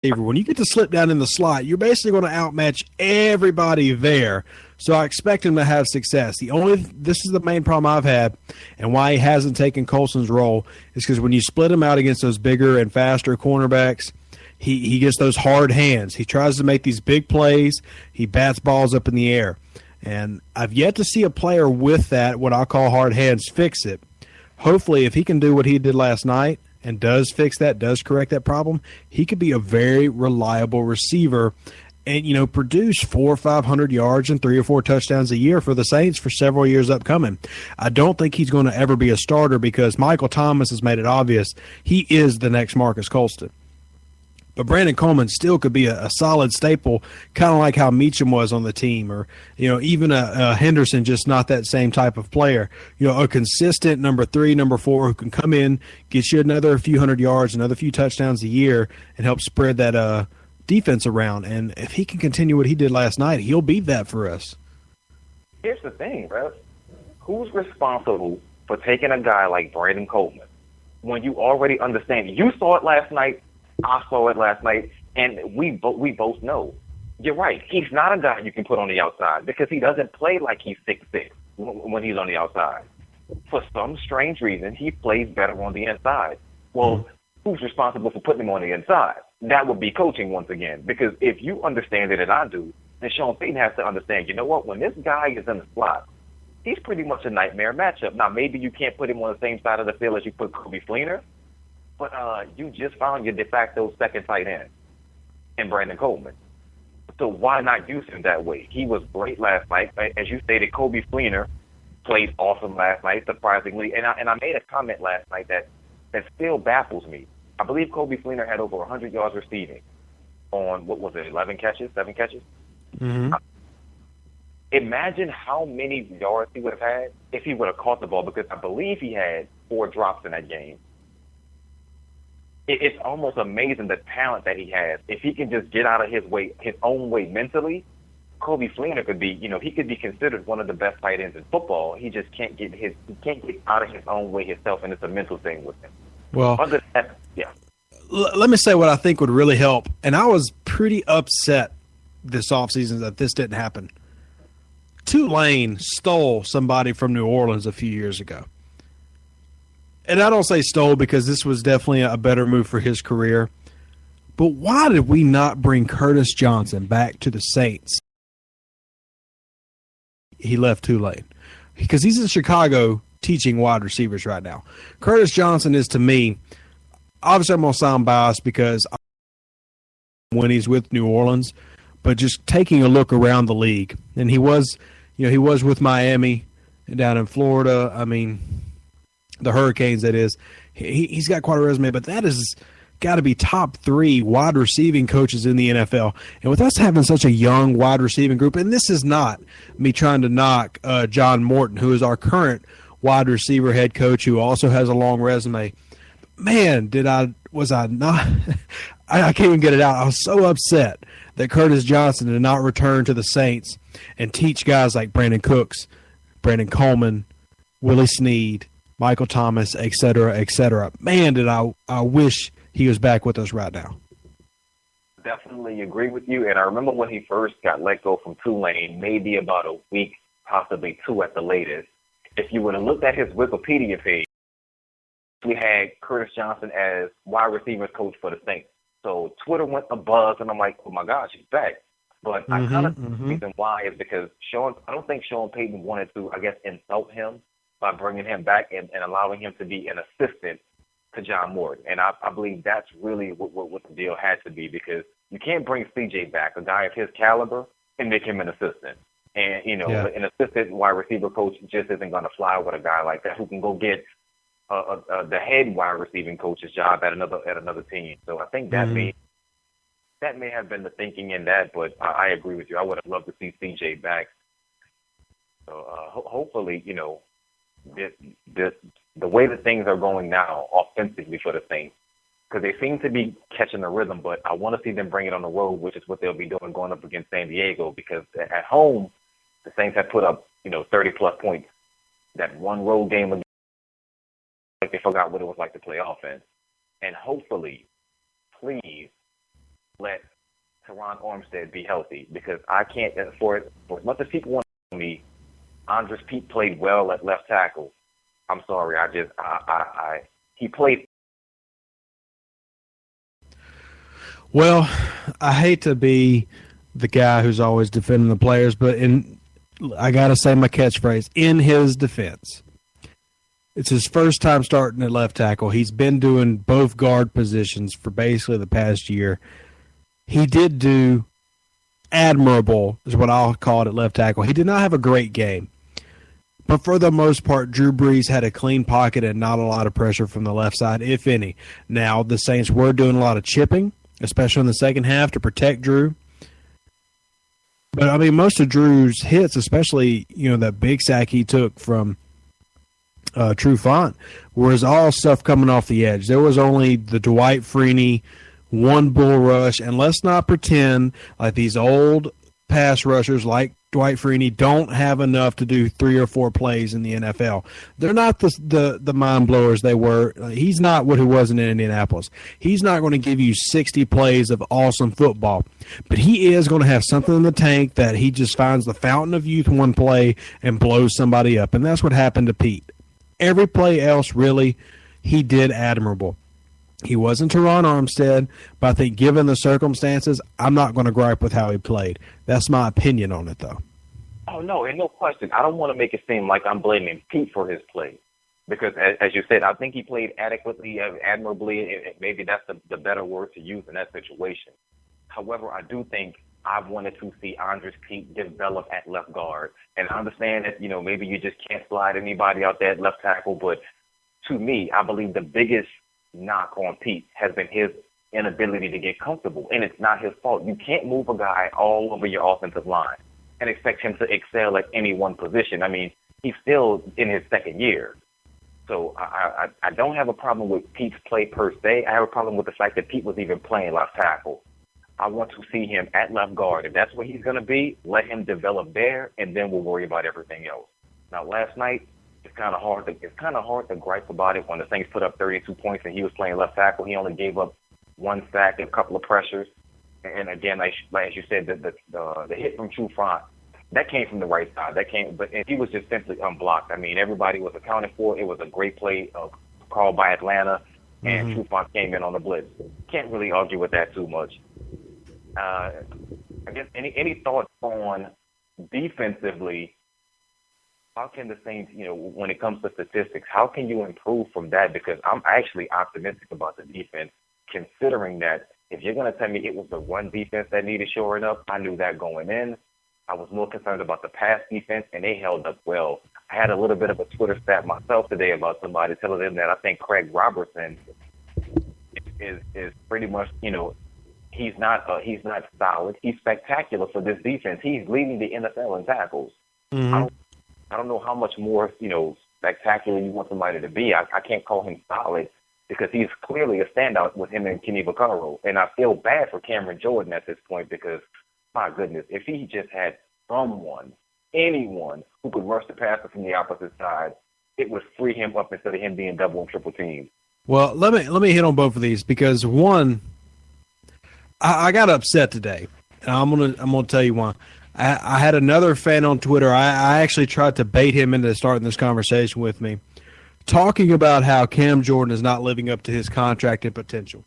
When you get to slip down in the slot, you're basically going to outmatch everybody there. So I expect him to have success. This is the main problem I've had, and why he hasn't taken Colson's role is because when you split him out against those bigger and faster cornerbacks, he gets those hard hands. He tries to make these big plays. He bats balls up in the air, and I've yet to see a player with that, what I call hard hands, fix it. Hopefully, if he can do what he did last night and does fix that, does correct that problem, he could be a very reliable receiver and, produce 400 or 500 yards and 3 or 4 touchdowns a year for the Saints for several years upcoming. I don't think he's going to ever be a starter because Michael Thomas has made it obvious he is the next Marcus Colston. But Brandon Coleman still could be a solid staple, kind of like how Meacham was on the team, or even a Henderson, just not that same type of player. A consistent number 3, number 4 who can come in, get you another few hundred yards, another few touchdowns a year, and help spread that defense around. And if he can continue what he did last night, he'll be that for us. Here's the thing, Rev. Who's responsible for taking a guy like Brandon Coleman when you already understand? You saw it last night. I saw it last night, and we both know. You're right. He's not a guy you can put on the outside because he doesn't play like he's 6'6" when he's on the outside. For some strange reason, he plays better on the inside. Well, who's responsible for putting him on the inside? That would be coaching once again, because if you understand it and I do, then Sean Payton has to understand, you know what, when this guy is in the slot, he's pretty much a nightmare matchup. Now, maybe you can't put him on the same side of the field as you put Kobe Fleener, but you just found your de facto second tight end in Brandon Coleman. So why not use him that way? He was great last night. As you stated, Kobe Fleener played awesome last night, surprisingly. And I made a comment last night that still baffles me. I believe Kobe Fleener had over 100 yards receiving on, 11 catches, 7 catches? Mm-hmm. Imagine how many yards he would have had if he would have caught the ball, because I believe he had 4 drops in that game. It's almost amazing the talent that he has. If he can just get out of his own way mentally, Kobe Fleener could be, he could be considered one of the best tight ends in football. He just can't get out of his own way himself, and it's a mental thing with him. Well, other than that, yeah. Let me say what I think would really help, and I was pretty upset this offseason that this didn't happen. Tulane stole somebody from New Orleans a few years ago. And I don't say stole because this was definitely a better move for his career. But why did we not bring Curtis Johnson back to the Saints? He left Tulane because he's in Chicago teaching wide receivers right now. Curtis Johnson is, to me, obviously I'm going to sound biased because when he's with New Orleans, but just taking a look around the league. And he was with Miami and down in Florida. I mean, the Hurricanes, that is. He's got quite a resume, but that has got to be top 3 wide receiving coaches in the NFL. And with us having such a young wide receiving group, and this is not me trying to knock John Morton, who is our current wide receiver head coach, who also has a long resume. Man, was I not – I can't even get it out. I was so upset that Curtis Johnson did not return to the Saints and teach guys like Brandon Cooks, Brandon Coleman, Willie Snead, Michael Thomas, et cetera, et cetera. Man, did I wish he was back with us right now. Definitely agree with you. And I remember when he first got let go from Tulane, maybe about a week, possibly 2 at the latest. If you would have looked at his Wikipedia page, we had Curtis Johnson as wide receivers coach for the Saints. So Twitter went abuzz, and I'm like, oh, my gosh, he's back. But I kind of think the reason why is because I don't think Sean Payton wanted to, insult him by bringing him back and allowing him to be an assistant to John Morton. And I believe that's really what the deal had to be, because you can't bring CJ back, a guy of his caliber, and make him an assistant. And, an assistant wide receiver coach just isn't going to fly with a guy like that who can go get the head wide receiving coach's job at another team. So I think that may have been the thinking in that, but I agree with you. I would have loved to see CJ back. So hopefully, the way that things are going now offensively for the Saints, because they seem to be catching the rhythm, but I want to see them bring it on the road, which is what they'll be doing going up against San Diego, because at home, the Saints have put up, 30-plus points. That one road game, like they forgot what it was like to play offense. And hopefully, please, let Teron Armstead be healthy, because I can't, for as much as people want to tell me Andres Pete played well at left tackle, I'm sorry, he played. Well, I hate to be the guy who's always defending the players, but I got to say my catchphrase, in his defense. It's his first time starting at left tackle. He's been doing both guard positions for basically the past year. He did do admirable, is what I'll call it, at left tackle. He did not have a great game. But for the most part, Drew Brees had a clean pocket and not a lot of pressure from the left side, if any. Now, the Saints were doing a lot of chipping, especially in the second half, to protect Drew. But, I mean, most of Drew's hits, especially, that big sack he took from Trufant, was all stuff coming off the edge. There was only the Dwight Freeney one bull rush, and let's not pretend like these old pass rushers like Dwight Freeney don't have enough to do 3 or 4 plays in the NFL. They're not the mind blowers they were. He's not what he was in Indianapolis. He's not going to give you 60 plays of awesome football, but he is going to have something in the tank that he just finds the fountain of youth one play and blows somebody up, and that's what happened to Pete. Every play else, really, he did admirable. He wasn't Teron Armstead, but I think given the circumstances, I'm not going to gripe with how he played. That's my opinion on it, though. Oh, no, and no question. I don't want to make it seem like I'm blaming Pete for his play, because, as you said, I think he played adequately, admirably. Maybe that's the better word to use in that situation. However, I do think I wanted to see Andres Pete develop at left guard. And I understand that, maybe you just can't slide anybody out there at left tackle, but to me, I believe the biggest knock on Pete has been his inability to get comfortable, and it's not his fault. You can't move a guy all over your offensive line and expect him to excel at any one position. I mean, he's still in his second year. So I don't have a problem with Pete's play per se. I have a problem with the fact that Pete was even playing left tackle. I want to see him at left guard. If that's where he's going to be, let him develop there, and then we'll worry about everything else. Now, last night, it's kind of hard to gripe about it when the Saints put up 32 points and he was playing left tackle. He only gave up 1 sack and a couple of pressures. And again, like as you said, the hit from Trufant, that came from the right side. But he was just simply unblocked. I mean, everybody was accounted for. It was a great play called by Atlanta, and Trufant came in on the blitz. Can't really argue with that too much. I guess any thoughts on defensively? How can the Saints, when it comes to statistics, how can you improve from that? Because I'm actually optimistic about the defense, considering that if you're going to tell me it was the run defense that needed shoring up, I knew that going in. I was more concerned about the pass defense, and they held up well. I had a little bit of a Twitter stat myself today about somebody telling them that I think Craig Robertson is pretty much, he's not solid. He's spectacular for this defense. He's leading the NFL in tackles. Mm-hmm. I don't know how much more, spectacular you want somebody to be. I can't call him solid because he's clearly a standout with him and Kenny Vaccaro. And I feel bad for Cameron Jordan at this point because, my goodness, if he just had anyone who could rush the passer from the opposite side, it would free him up instead of him being double and triple teamed. Well, let me hit on both of these because one, I got upset today. And I'm gonna tell you why. I had another fan on Twitter. I actually tried to bait him into starting this conversation with me, talking about how Cam Jordan is not living up to his contract and potential.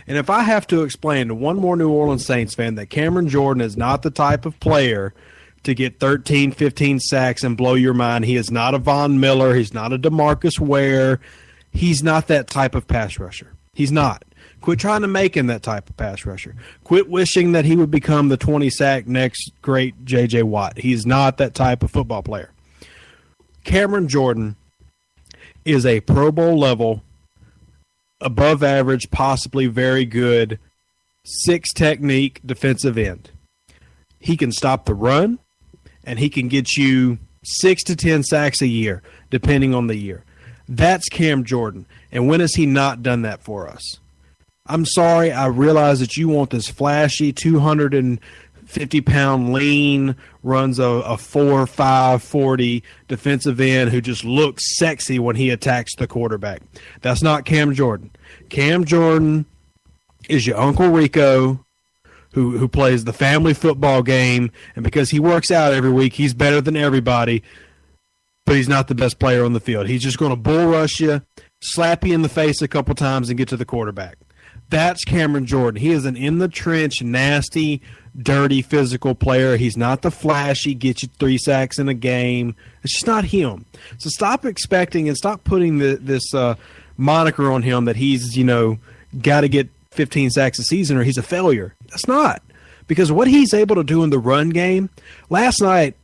And if I have to explain to one more New Orleans Saints fan that Cameron Jordan is not the type of player to get 13, 15 sacks and blow your mind, he is not a Von Miller, he's not a DeMarcus Ware, he's not that type of pass rusher. He's not. Quit trying to make him that type of pass rusher. Quit wishing that he would become the 20-sack next great J.J. Watt. He's not that type of football player. Cameron Jordan is a Pro Bowl level, above average, possibly very good, 6 technique defensive end. He can stop the run, and he can get you 6 to 10 sacks a year, depending on the year. That's Cam Jordan. And when has he not done that for us? I'm sorry, I realize that you want this flashy 250-pound lean, runs a 4.5 40 defensive end who just looks sexy when he attacks the quarterback. That's not Cam Jordan. Cam Jordan is your Uncle Rico, who plays the family football game, and because he works out every week, he's better than everybody, but he's not the best player on the field. He's just going to bull rush you, slap you in the face a couple times, and get to the quarterback. That's Cameron Jordan. He is an in-the-trench, nasty, dirty, physical player. He's not the flashy, get you 3 sacks in a game. It's just not him. So stop expecting and stop putting this moniker on him that he's, got to get 15 sacks a season or he's a failure. That's not. Because what he's able to do in the run game, last night,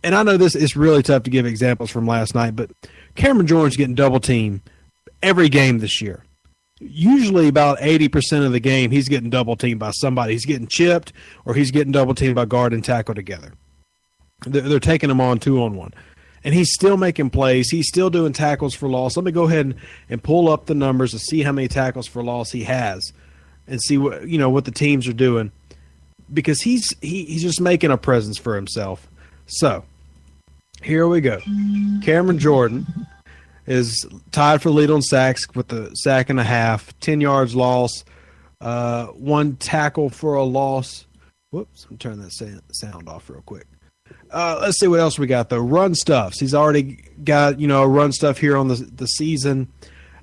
and I know this is really tough to give examples from last night, but Cameron Jordan's getting double-teamed every game this year. Usually about 80% of the game, he's getting double-teamed by somebody. He's getting chipped or he's getting double-teamed by guard and tackle together. They're taking him on 2-on-1. And he's still making plays. He's still doing tackles for loss. Let me go ahead and pull up the numbers to see how many tackles for loss he has and see what the teams are doing, because he's just making a presence for himself. So here we go. Cameron Jordan is tied for lead on sacks with a sack and a half, 10 yards loss, 1 tackle for a loss. Whoops, I'm turning that sound off real quick. Let's see what else we got, though. Run stuffs. He's already got, run stuff here on the season.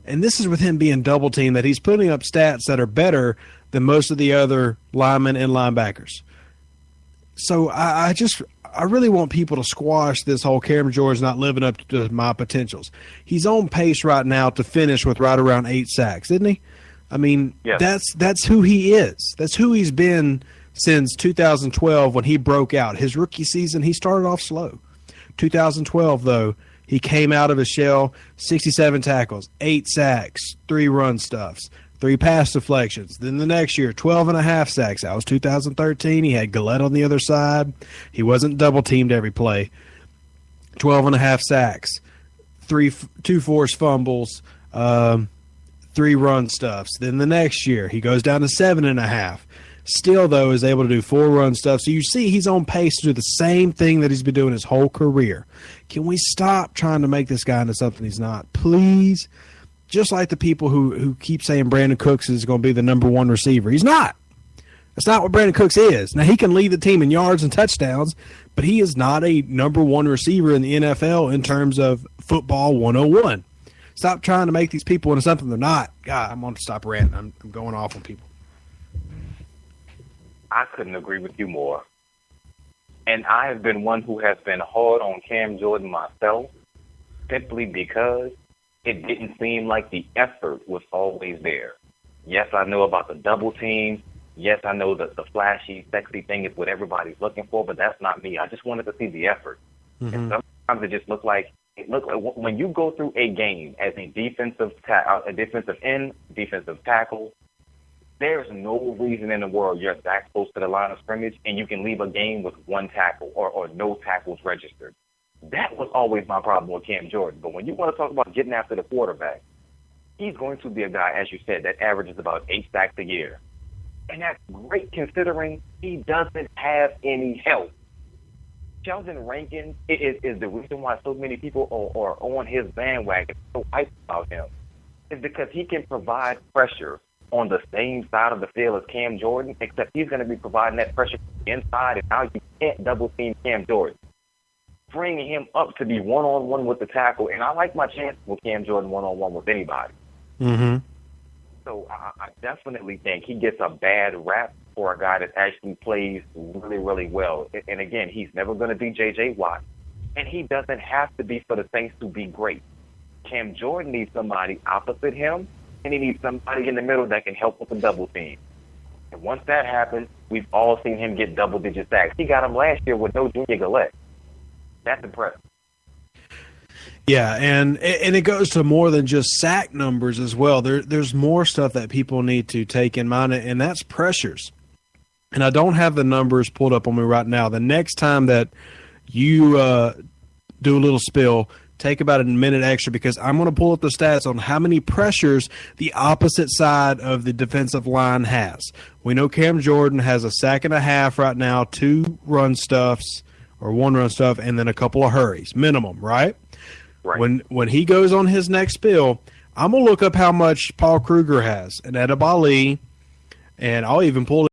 And this is with him being double-teamed, that he's putting up stats that are better than most of the other linemen and linebackers. So I really want people to squash this whole Cameron Jordan's not living up to my potentials. He's on pace right now to finish with right around 8 sacks, isn't he? I mean, yes. That's who he is. That's who he's been since 2012 when he broke out. His rookie season, he started off slow. 2012, though, he came out of his shell, 67 tackles, 8 sacks, 3 run stuffs, 3 pass deflections. Then the next year, 12.5 sacks. That was 2013. He had Gillette on the other side. He wasn't double-teamed every play. 12.5 sacks, 2 forced fumbles, 3 run stuffs. Then the next year, he goes down to 7.5. Still, though, is able to do 4 run stuff. So you see he's on pace to do the same thing that he's been doing his whole career. Can we stop trying to make this guy into something he's not? Please? Just like the people who keep saying Brandon Cooks is going to be the number 1 receiver. He's not. That's not what Brandon Cooks is. Now, he can lead the team in yards and touchdowns, but he is not a number 1 receiver in the NFL in terms of football 101. Stop trying to make these people into something they're not. God, I'm going to stop ranting. I'm going off on people. I couldn't agree with you more. And I have been one who has been hard on Cam Jordan myself, simply because it didn't seem like the effort was always there. Yes, I know about the double team. Yes, I know that the flashy, sexy thing is what everybody's looking for, but that's not me. I just wanted to see the effort. Mm-hmm. And sometimes it just looked like when you go through a game as a defensive end, defensive tackle, there's no reason in the world you're that close to the line of scrimmage and you can leave a game with 1 tackle or no tackles registered. That was always my problem with Cam Jordan. But when you want to talk about getting after the quarterback, he's going to be a guy, as you said, that averages about 8 sacks a year. And that's great considering he doesn't have any help. Sheldon Rankin is the reason why so many people are on his bandwagon, so hyped about him, is because he can provide pressure on the same side of the field as Cam Jordan, except he's going to be providing that pressure inside, and now you can't double-team Cam Jordan. Bringing him up to be one-on-one with the tackle, and I like my chances with Cam Jordan one-on-one with anybody. Mm-hmm. So I definitely think he gets a bad rap for a guy that actually plays really, really well. And again, he's never going to be J.J. Watt, and he doesn't have to be for the Saints to be great. Cam Jordan needs somebody opposite him, and he needs somebody in the middle that can help with the double team. And once that happens, we've all seen him get double-digit sacks. He got them last year with no Junior Gillette. That's impressive. Yeah, and it goes to more than just sack numbers as well. There's more stuff that people need to take in mind, and that's pressures. And I don't have the numbers pulled up on me right now. The next time that you do a little spill, take about a minute extra, because I'm going to pull up the stats on how many pressures the opposite side of the defensive line has. We know Cam Jordan has a sack and a half right now, 2 run stuffs, or 1 run stuff, and then a couple of hurries, minimum, right? Right. When he goes on his next spill, I'm going to look up how much Paul Kruger has, and Edib Ali, And I'll even pull